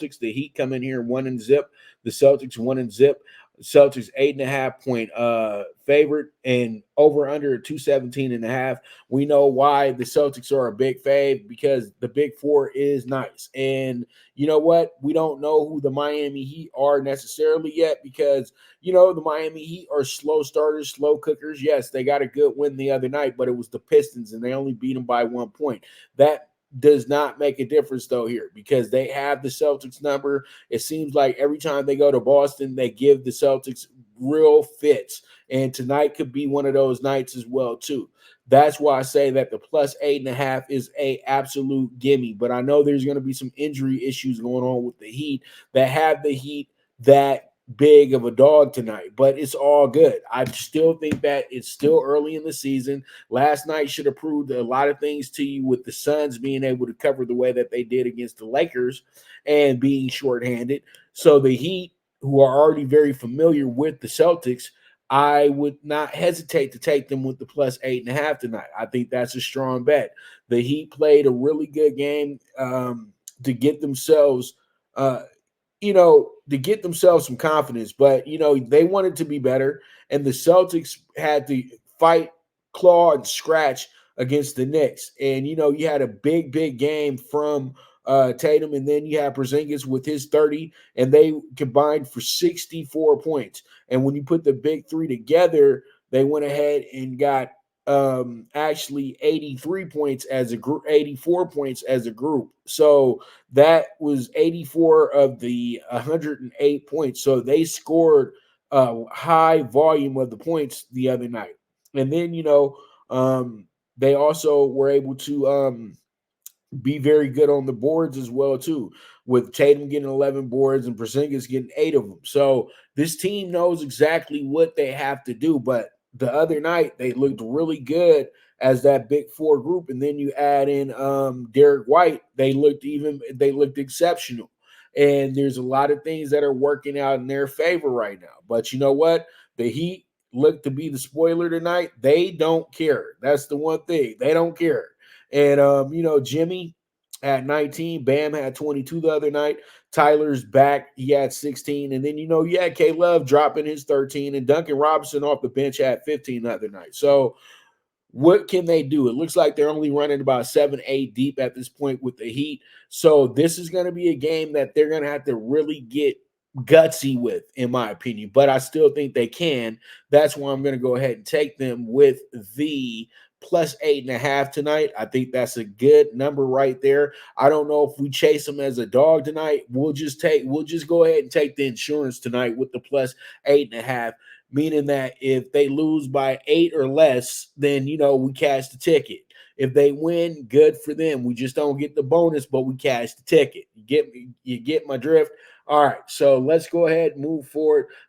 Celtics. The Heat come in here 1-0. The Celtics 1-0. Celtics 8.5 point favorite, and over under 217.5. We know why the Celtics are a big fave, because the big four is nice. And you know what? We don't know who the Miami Heat are necessarily yet, because the Miami Heat are slow starters, slow cookers. Yes, they got a good win the other night, but it was the Pistons and they only beat them by 1 point. That does not make a difference though here, because they have the Celtics number. It seems like every time they go to Boston, they give the Celtics real fits. And tonight could be one of those nights as well too. That's why I say that the plus 8.5 is a absolute gimme. But I know there's going to be some injury issues going on with the Heat, that have the Heat that big of a dog tonight, but it's all good. I still think that it's still early in the season. Last night should have proved a lot of things to you, with the Suns being able to cover the way that they did against the Lakers and being shorthanded. So the Heat, who are already very familiar with the Celtics, I would not hesitate to take them with the plus 8.5 tonight. I think that's a strong bet. The Heat played a really good game to get themselves uh, to get themselves some confidence. But, they wanted to be better. And the Celtics had to fight, claw, and scratch against the Knicks. And, you had a big, big game from Tatum. And then you had Porzingis with his 30, and they combined for 64 points. And when you put the big three together, they went ahead and got actually 83 points as a group, 84 points as a group. So that was 84 of the 108 points. So they scored a high volume of the points the other night. And then, they also were able to be very good on the boards as well too, with Tatum getting 11 boards and Porzingis getting 8 of them. So this team knows exactly what they have to do. But the other night they looked really good as that big four group, and then you add in Derek White. They looked exceptional. And there's a lot of things that are working out in their favor right now. But you know what? The Heat look to be the spoiler tonight. They don't care. That's the one thing. They don't care. And Jimmy at 19, Bam had 22 the other night. Tyler's back, he had 16. And then you had K Love dropping his 13, and Duncan Robinson off the bench had 15 the other night. So what can they do? It looks like they're only running about 7-8 deep at this point with the Heat. So this is going to be a game that they're going to have to really get gutsy with, in my opinion. But I still think they can. That's why I'm going to go ahead and take them with the plus 8.5 tonight. I think that's a good number right there. I don't know if we chase them as a dog tonight. We'll just go ahead and take the insurance tonight with the plus 8.5, meaning that if they lose by 8 or less, then we cash the ticket. If they win, good for them. We just don't get the bonus, but we cash the ticket. You get my drift? All right, so let's go ahead and move forward.